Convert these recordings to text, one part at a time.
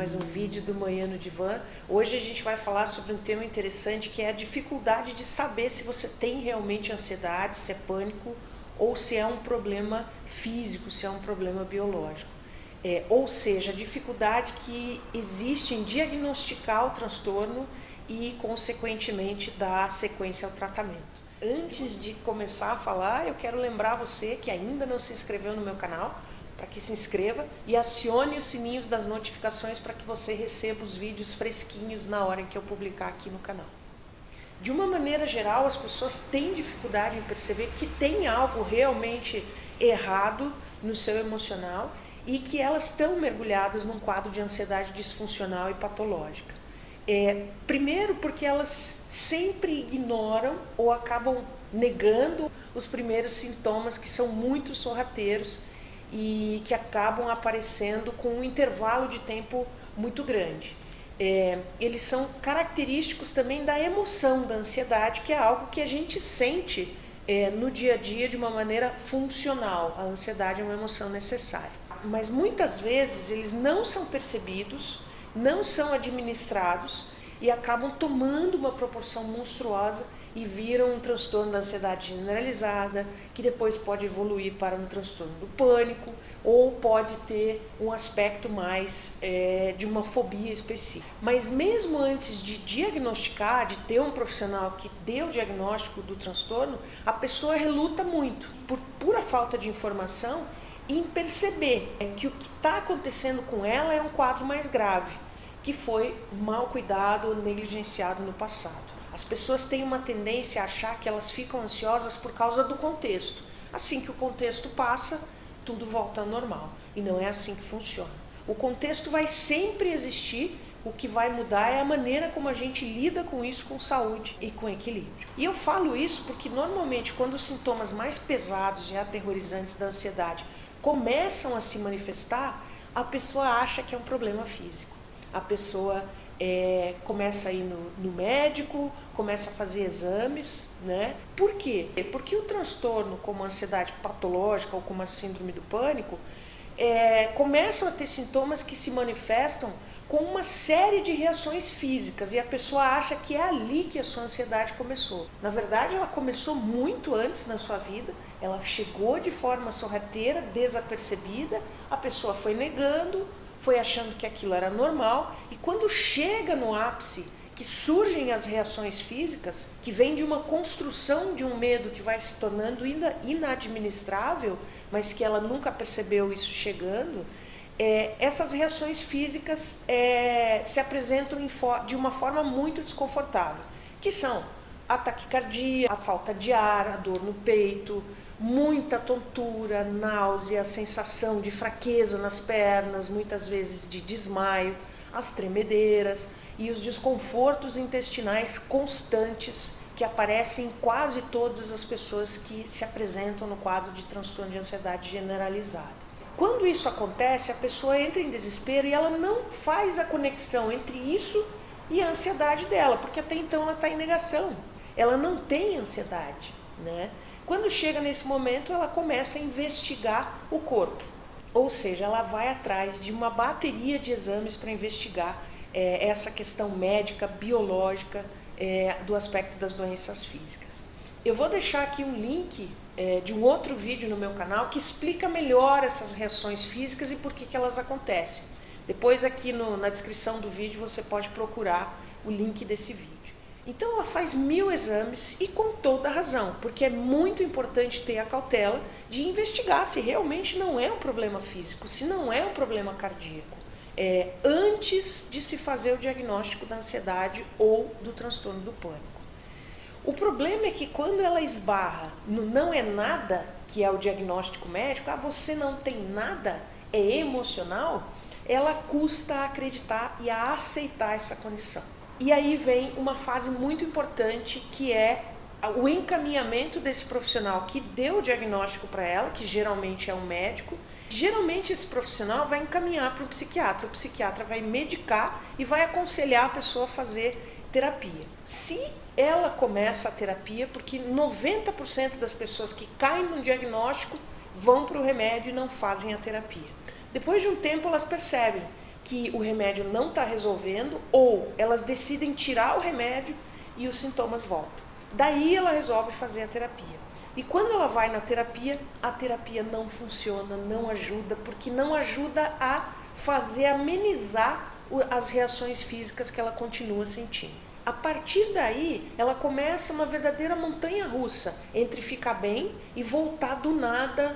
mais um vídeo do Manhã no Divã. Hoje a gente vai falar sobre um tema interessante que é a dificuldade de saber se você tem realmente ansiedade, se é pânico ou se é um problema físico, se é um problema biológico. Ou seja, a dificuldade que existe em diagnosticar o transtorno e, consequentemente, dar sequência ao tratamento. Antes de começar a falar, eu quero lembrar você que ainda não se inscreveu no meu canal, para que se inscreva e acione os sininhos das notificações para que você receba os vídeos fresquinhos na hora em que eu publicar aqui no canal. De uma maneira geral, as pessoas têm dificuldade em perceber que tem algo realmente errado no seu emocional e que elas estão mergulhadas num quadro de ansiedade disfuncional e patológica. Primeiro porque elas sempre ignoram ou acabam negando os primeiros sintomas que são muito sorrateiros e que acabam aparecendo com um intervalo de tempo muito grande. Eles são característicos também da emoção da ansiedade, que é algo que a gente sente no dia a dia de uma maneira funcional. A ansiedade é uma emoção necessária. Mas muitas vezes eles não são percebidos, não são administrados e acabam tomando uma proporção monstruosa e viram um transtorno da ansiedade generalizada, que depois pode evoluir para um transtorno do pânico, ou pode ter um aspecto mais de uma fobia específica. Mas mesmo antes de diagnosticar, de ter um profissional que dê o diagnóstico do transtorno, a pessoa reluta muito, por pura falta de informação, em perceber que o que está acontecendo com ela é um quadro mais grave, que foi mal cuidado ou negligenciado no passado. As pessoas têm uma tendência a achar que elas ficam ansiosas por causa do contexto. Assim que o contexto passa, tudo volta ao normal. E não é assim que funciona. O contexto vai sempre existir, o que vai mudar é a maneira como a gente lida com isso com saúde e com equilíbrio. E eu falo isso porque normalmente quando os sintomas mais pesados e aterrorizantes da ansiedade começam a se manifestar, a pessoa acha que é um problema físico. A pessoa começa a ir no médico, começa a fazer exames, né? Por quê? Porque o transtorno, como a ansiedade patológica ou como a síndrome do pânico, começam a ter sintomas que se manifestam com uma série de reações físicas e a pessoa acha que é ali que a sua ansiedade começou. Na verdade, ela começou muito antes na sua vida, ela chegou de forma sorrateira, desapercebida, a pessoa foi negando, foi achando que aquilo era normal, e quando chega no ápice, que surgem as reações físicas, que vem de uma construção de um medo que vai se tornando inadministrável, mas que ela nunca percebeu isso chegando, essas reações físicas se apresentam de uma forma muito desconfortável, que são a taquicardia, a falta de ar, a dor no peito, muita tontura, náusea, sensação de fraqueza nas pernas, muitas vezes de desmaio, as tremedeiras e os desconfortos intestinais constantes que aparecem em quase todas as pessoas que se apresentam no quadro de transtorno de ansiedade generalizada. Quando isso acontece, a pessoa entra em desespero e ela não faz a conexão entre isso e a ansiedade dela, porque até então ela está em negação, ela não tem ansiedade, né? Quando chega nesse momento, ela começa a investigar o corpo, ou seja, ela vai atrás de uma bateria de exames para investigar essa questão médica, biológica, do aspecto das doenças físicas. Eu vou deixar aqui um link de um outro vídeo no meu canal que explica melhor essas reações físicas e por que elas acontecem. Depois aqui na descrição do vídeo você pode procurar o link desse vídeo. Então ela faz 1000 exames e com toda razão, porque é muito importante ter a cautela de investigar se realmente não é um problema físico, se não é um problema cardíaco, antes de se fazer o diagnóstico da ansiedade ou do transtorno do pânico. O problema é que quando ela esbarra no não é nada, que é o diagnóstico médico, você não tem nada, é emocional, ela custa a acreditar e a aceitar essa condição. E aí vem uma fase muito importante, que é o encaminhamento desse profissional que deu o diagnóstico para ela, que geralmente é um médico. Geralmente esse profissional vai encaminhar para o psiquiatra vai medicar e vai aconselhar a pessoa a fazer terapia. Se ela começa a terapia, porque 90% das pessoas que caem no diagnóstico vão para o remédio e não fazem a terapia. Depois de um tempo elas percebem que o remédio não está resolvendo, ou elas decidem tirar o remédio e os sintomas voltam. Daí ela resolve fazer a terapia. E quando ela vai na terapia, a terapia não funciona, não ajuda, porque não ajuda a amenizar as reações físicas que ela continua sentindo. A partir daí, ela começa uma verdadeira montanha-russa entre ficar bem e voltar do nada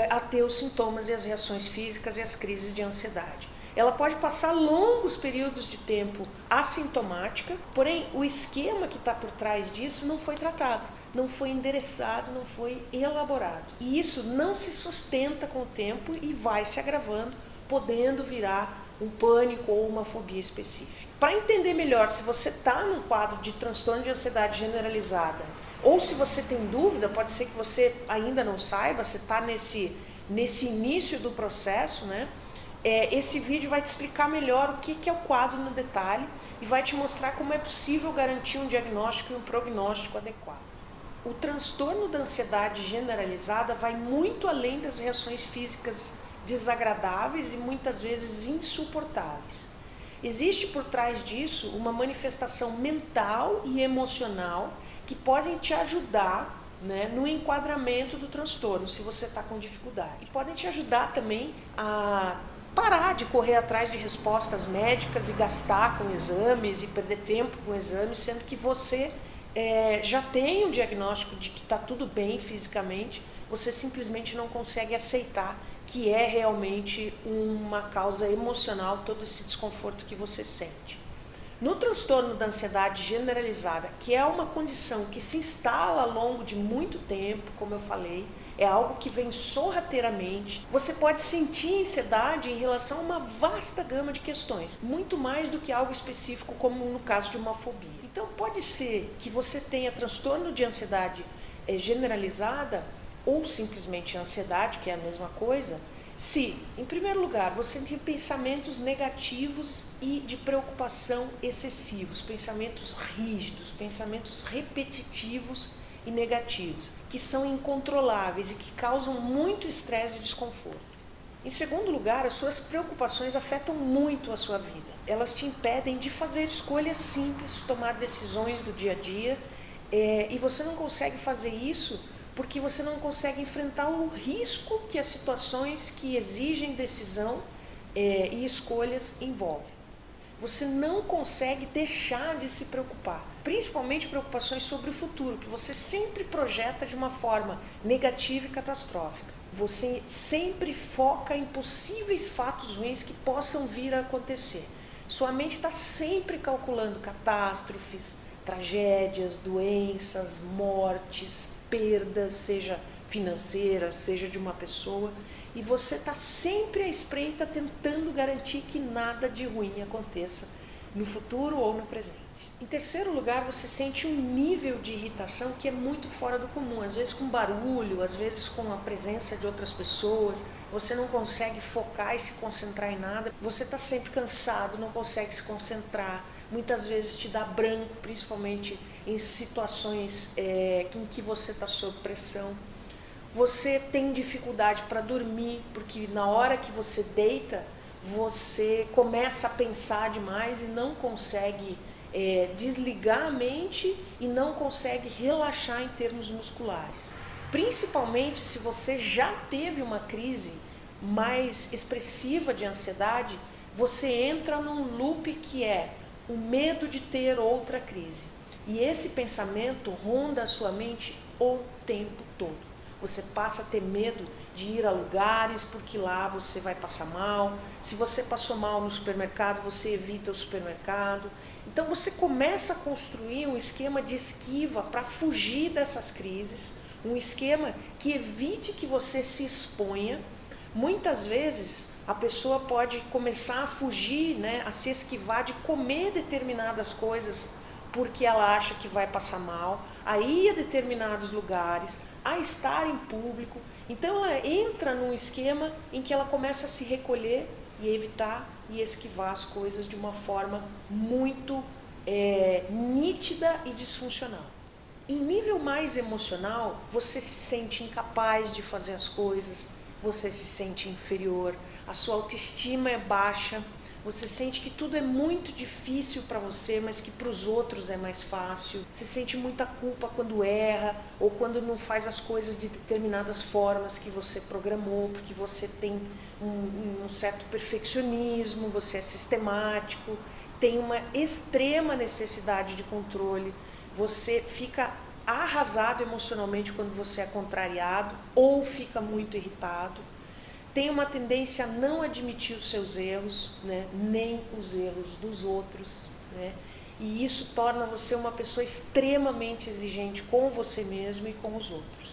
a ter os sintomas e as reações físicas e as crises de ansiedade. Ela pode passar longos períodos de tempo assintomática, porém o esquema que está por trás disso não foi tratado, não foi endereçado, não foi elaborado. E isso não se sustenta com o tempo e vai se agravando, podendo virar um pânico ou uma fobia específica. Para entender melhor se você está num quadro de transtorno de ansiedade generalizada, ou se você tem dúvida, pode ser que você ainda não saiba, você está nesse início do processo, né? Esse vídeo vai te explicar melhor o que é o quadro no detalhe e vai te mostrar como é possível garantir um diagnóstico e um prognóstico adequado. O transtorno da ansiedade generalizada vai muito além das reações físicas desagradáveis e muitas vezes insuportáveis. Existe por trás disso uma manifestação mental e emocional que podem te ajudar, né, no enquadramento do transtorno, se você está com dificuldade. E podem te ajudar também a parar de correr atrás de respostas médicas e gastar com exames e perder tempo com exames, sendo que você já tem um diagnóstico de que está tudo bem fisicamente, você simplesmente não consegue aceitar que é realmente uma causa emocional todo esse desconforto que você sente. No transtorno da ansiedade generalizada, que é uma condição que se instala ao longo de muito tempo, como eu falei, é algo que vem sorrateiramente, você pode sentir ansiedade em relação a uma vasta gama de questões, muito mais do que algo específico, como no caso de uma fobia. Então pode ser que você tenha transtorno de ansiedade generalizada, ou simplesmente ansiedade, que é a mesma coisa, se, em primeiro lugar, você tem pensamentos negativos e de preocupação excessivos, pensamentos rígidos, pensamentos repetitivos e negativos, que são incontroláveis e que causam muito estresse e desconforto. Em segundo lugar, as suas preocupações afetam muito a sua vida. Elas te impedem de fazer escolhas simples, tomar decisões do dia a dia, e você não consegue fazer isso porque você não consegue enfrentar o risco que as situações que exigem decisão e escolhas envolvem. Você não consegue deixar de se preocupar, principalmente preocupações sobre o futuro, que você sempre projeta de uma forma negativa e catastrófica. Você sempre foca em possíveis fatos ruins que possam vir a acontecer. Sua mente está sempre calculando catástrofes, tragédias, doenças, mortes, perdas, seja financeiras, seja de uma pessoa, e você está sempre à espreita tentando garantir que nada de ruim aconteça no futuro ou no presente. Em terceiro lugar, você sente um nível de irritação que é muito fora do comum, às vezes com barulho, às vezes com a presença de outras pessoas, você não consegue focar e se concentrar em nada, você está sempre cansado, não consegue se concentrar, muitas vezes te dá branco, principalmente em situações em que você está sob pressão. Você tem dificuldade para dormir, porque na hora que você deita, você começa a pensar demais e não consegue desligar a mente e não consegue relaxar em termos musculares. Principalmente se você já teve uma crise mais expressiva de ansiedade, você entra num loop que é o medo de ter outra crise. E esse pensamento ronda a sua mente o tempo todo. Você passa a ter medo de ir a lugares porque lá você vai passar mal. Se você passou mal no supermercado, você evita o supermercado. Então você começa a construir um esquema de esquiva para fugir dessas crises, um esquema que evite que você se exponha. Muitas vezes a pessoa pode começar a fugir, né, a se esquivar de comer determinadas coisas porque ela acha que vai passar mal, a ir a determinados lugares, a estar em público. Então ela entra num esquema em que ela começa a se recolher e evitar e esquivar as coisas de uma forma muito nítida e disfuncional. Em nível mais emocional, você se sente incapaz de fazer as coisas, você se sente inferior, a sua autoestima é baixa, você sente que tudo é muito difícil para você, mas que para os outros é mais fácil. Você sente muita culpa quando erra ou quando não faz as coisas de determinadas formas que você programou, porque você tem um certo perfeccionismo, você é sistemático, tem uma extrema necessidade de controle, você fica arrasado emocionalmente quando você é contrariado ou fica muito irritado. Tem uma tendência a não admitir os seus erros, né? Nem os erros dos outros, né? E isso torna você uma pessoa extremamente exigente com você mesmo e com os outros.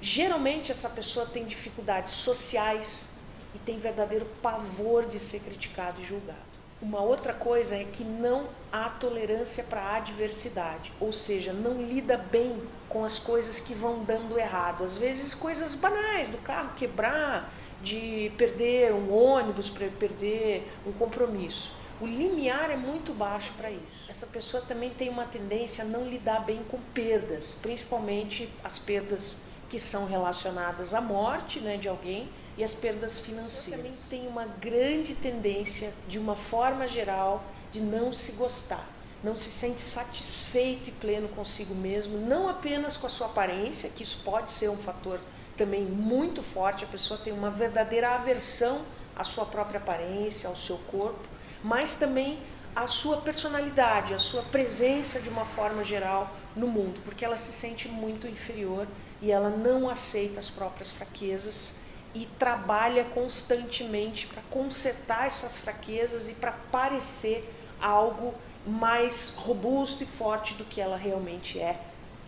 Geralmente essa pessoa tem dificuldades sociais e tem verdadeiro pavor de ser criticado e julgado. Uma outra coisa é que não há tolerância para a adversidade, ou seja, não lida bem com as coisas que vão dando errado. Às vezes coisas banais, do carro quebrar, de perder um ônibus, para perder um compromisso. O limiar é muito baixo para isso. Essa pessoa também tem uma tendência a não lidar bem com perdas, principalmente as perdas que são relacionadas à morte, né, de alguém, e as perdas financeiras. Também tem uma grande tendência, de uma forma geral, de não se gostar. Não se sente satisfeito e pleno consigo mesmo, não apenas com a sua aparência, que isso pode ser um fator também muito forte, a pessoa tem uma verdadeira aversão à sua própria aparência, ao seu corpo, mas também à sua personalidade, à sua presença de uma forma geral no mundo, porque ela se sente muito inferior e ela não aceita as próprias fraquezas e trabalha constantemente para consertar essas fraquezas e para parecer algo mais robusto e forte do que ela realmente é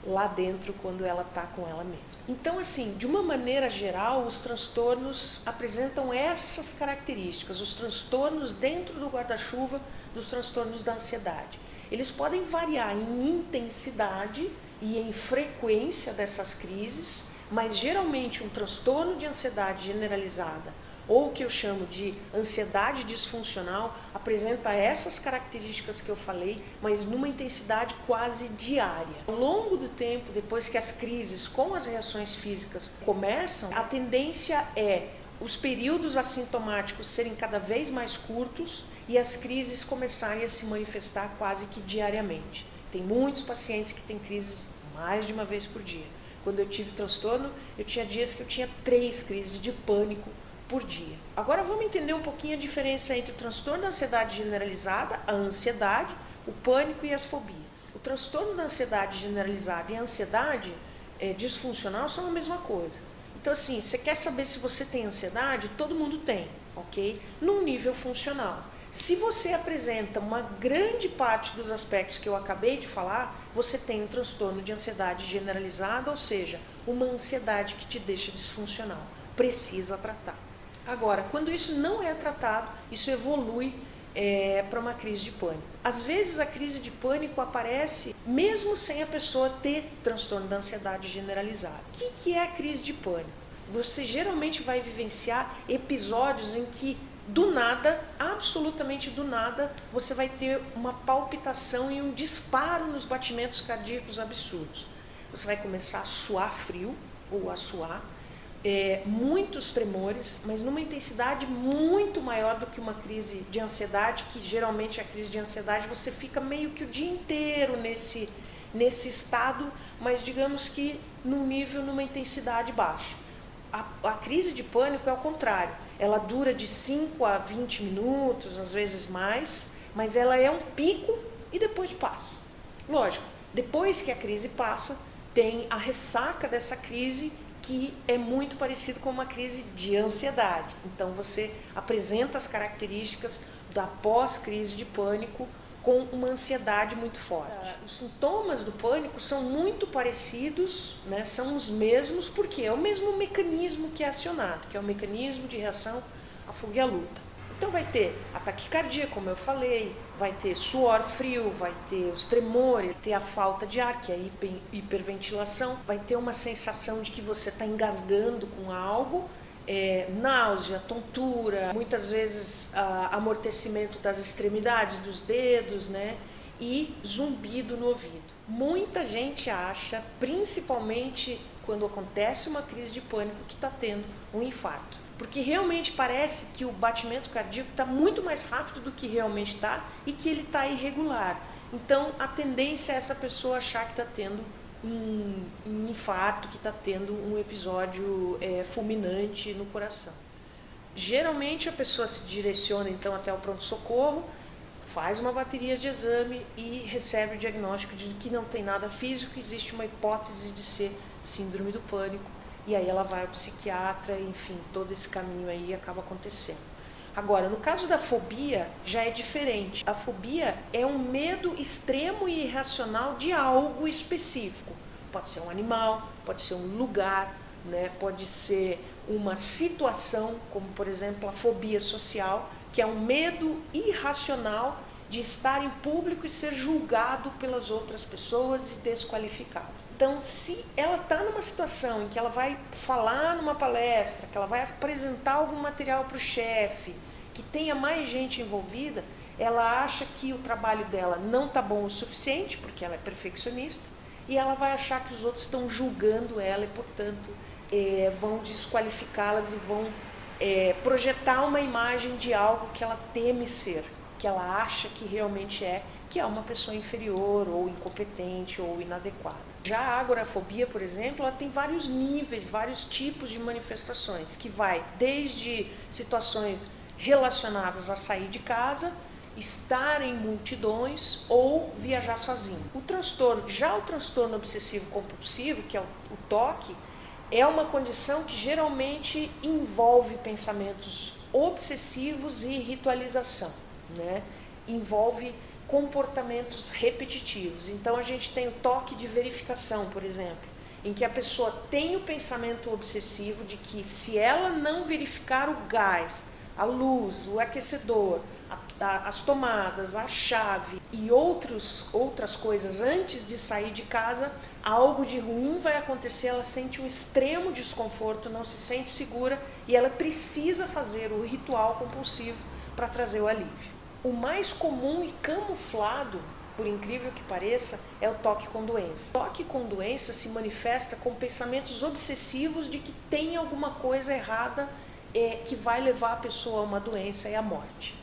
lá dentro quando ela está com ela mesma. Então, assim, de uma maneira geral, os transtornos apresentam essas características, os transtornos dentro do guarda-chuva dos transtornos da ansiedade. Eles podem variar em intensidade e em frequência dessas crises, mas geralmente um transtorno de ansiedade generalizada, ou o que eu chamo de ansiedade disfuncional, apresenta essas características que eu falei, mas numa intensidade quase diária. Ao longo do tempo, depois que as crises com as reações físicas começam, a tendência é os períodos assintomáticos serem cada vez mais curtos e as crises começarem a se manifestar quase que diariamente. Tem muitos pacientes que têm crises mais de uma vez por dia. Quando eu tive transtorno, eu tinha dias que eu tinha 3 crises de pânico por dia. Agora vamos entender um pouquinho a diferença entre o transtorno da ansiedade generalizada, a ansiedade, o pânico e as fobias. O transtorno da ansiedade generalizada e a ansiedade disfuncional são a mesma coisa. Então, assim, você quer saber se você tem ansiedade? Todo mundo tem, ok? Num nível funcional. Se você apresenta uma grande parte dos aspectos que eu acabei de falar, você tem um transtorno de ansiedade generalizada, ou seja, uma ansiedade que te deixa disfuncional. Precisa tratar. Agora, quando isso não é tratado, isso evolui para uma crise de pânico. Às vezes a crise de pânico aparece mesmo sem a pessoa ter transtorno da ansiedade generalizada. O que é a crise de pânico? Você geralmente vai vivenciar episódios em que do nada, absolutamente do nada, você vai ter uma palpitação e um disparo nos batimentos cardíacos absurdos. Você vai começar a suar frio ou a suar, muitos tremores, mas numa intensidade muito maior do que uma crise de ansiedade, que geralmente a crise de ansiedade você fica meio que o dia inteiro nesse estado, mas digamos que num nível, numa intensidade baixa. A crise de pânico é ao contrário, ela dura de 5 a 20 minutos, às vezes mais, mas ela é um pico e depois passa. Lógico, depois que a crise passa, tem a ressaca dessa crise, que é muito parecido com uma crise de ansiedade. Então você apresenta as características da pós-crise de pânico com uma ansiedade muito forte. Os sintomas do pânico são muito parecidos, né? São os mesmos, porque é o mesmo mecanismo que é acionado, que é o mecanismo de reação à fuga e à luta. Então vai ter ataque cardíaco, como eu falei, vai ter suor frio, vai ter os tremores, vai ter a falta de ar, que é a hiperventilação, vai ter uma sensação de que você está engasgando com algo, náusea, tontura, muitas vezes amortecimento das extremidades, dos dedos, né? E zumbido no ouvido. Muita gente acha, principalmente quando acontece uma crise de pânico, que está tendo um infarto. porque realmente parece que o batimento cardíaco está muito mais rápido do que realmente está e que ele está irregular. Então, a tendência é essa pessoa achar que está tendo um infarto, que está tendo um episódio fulminante no coração. Geralmente, a pessoa se direciona, então, até o pronto-socorro, faz uma bateria de exame e recebe o diagnóstico de que não tem nada físico, existe uma hipótese de ser síndrome do pânico, e aí ela vai ao psiquiatra, enfim, todo esse caminho aí acaba acontecendo. Agora, no caso da fobia, já é diferente. A fobia é um medo extremo e irracional de algo específico. Pode ser um animal, pode ser um lugar, né? Pode ser uma situação, como por exemplo a fobia social, que é um medo irracional de estar em público e ser julgado pelas outras pessoas e desqualificado. Então, se ela está numa situação em que ela vai falar numa palestra, que ela vai apresentar algum material para o chefe, que tenha mais gente envolvida, ela acha que o trabalho dela não está bom o suficiente, porque ela é perfeccionista, e ela vai achar que os outros estão julgando ela e, portanto, vão desqualificá-las e vão projetar uma imagem de algo que ela teme ser, que ela acha que realmente que é uma pessoa inferior, ou incompetente, ou inadequada. Já a agorafobia, por exemplo, ela tem vários níveis, vários tipos de manifestações, que vai desde situações relacionadas a sair de casa, estar em multidões ou viajar sozinho. O transtorno obsessivo compulsivo, que é o TOC, é uma condição que geralmente envolve pensamentos obsessivos e ritualização, né? Envolve comportamentos repetitivos. Então a gente tem o toque de verificação, por exemplo, em que a pessoa tem o pensamento obsessivo de que se ela não verificar o gás, a luz, o aquecedor, as tomadas, a chave e outras coisas antes de sair de casa, algo de ruim vai acontecer, ela sente um extremo desconforto, não se sente segura e ela precisa fazer o ritual compulsivo para trazer o alívio. O mais comum e camuflado, por incrível que pareça, é o toque com doença. O toque com doença se manifesta com pensamentos obsessivos de que tem alguma coisa errada que vai levar a pessoa a uma doença e à morte.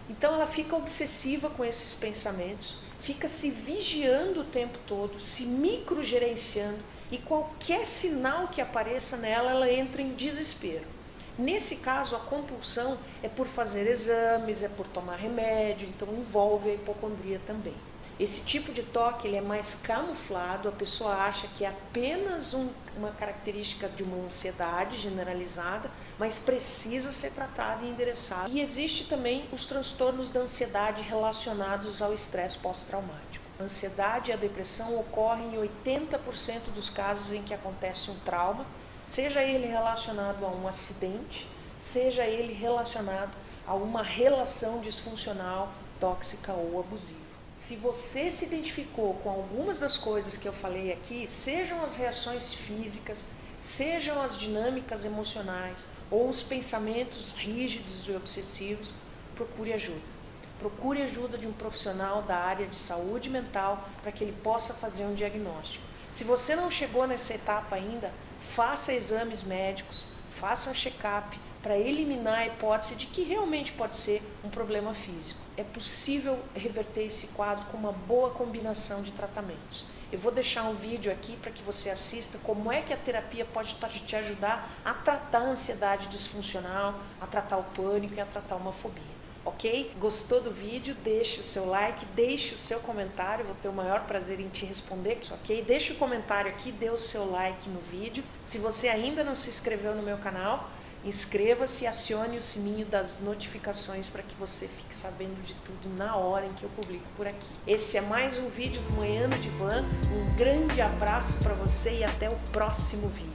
Então ela fica obsessiva com esses pensamentos, fica se vigiando o tempo todo, se microgerenciando e qualquer sinal que apareça nela, ela entra em desespero. Nesse caso, a compulsão é por fazer exames, é por tomar remédio, então envolve a hipocondria também. Esse tipo de toque ele é mais camuflado, a pessoa acha que é apenas uma característica de uma ansiedade generalizada, mas precisa ser tratada e endereçada. E existe também os transtornos da ansiedade relacionados ao estresse pós-traumático. A ansiedade e a depressão ocorrem em 80% dos casos em que acontece um trauma, seja ele relacionado a um acidente, seja ele relacionado a uma relação disfuncional, tóxica ou abusiva. Se você se identificou com algumas das coisas que eu falei aqui, sejam as reações físicas, sejam as dinâmicas emocionais ou os pensamentos rígidos e obsessivos, procure ajuda. Procure ajuda de um profissional da área de saúde mental para que ele possa fazer um diagnóstico. Se você não chegou nessa etapa ainda, faça exames médicos, faça um check-up para eliminar a hipótese de que realmente pode ser um problema físico. É possível reverter esse quadro com uma boa combinação de tratamentos. Eu vou deixar um vídeo aqui para que você assista como é que a terapia pode te ajudar a tratar a ansiedade disfuncional, a tratar o pânico e a tratar uma fobia. Ok? Gostou do vídeo? Deixe o seu like, deixe o seu comentário, vou ter o maior prazer em te responder, ok? Deixe o comentário aqui, dê o seu like no vídeo. Se você ainda não se inscreveu no meu canal, inscreva-se e acione o sininho das notificações para que você fique sabendo de tudo na hora em que eu publico por aqui. Esse é mais um vídeo do Manhã no Divã. Um grande abraço para você e até o próximo vídeo.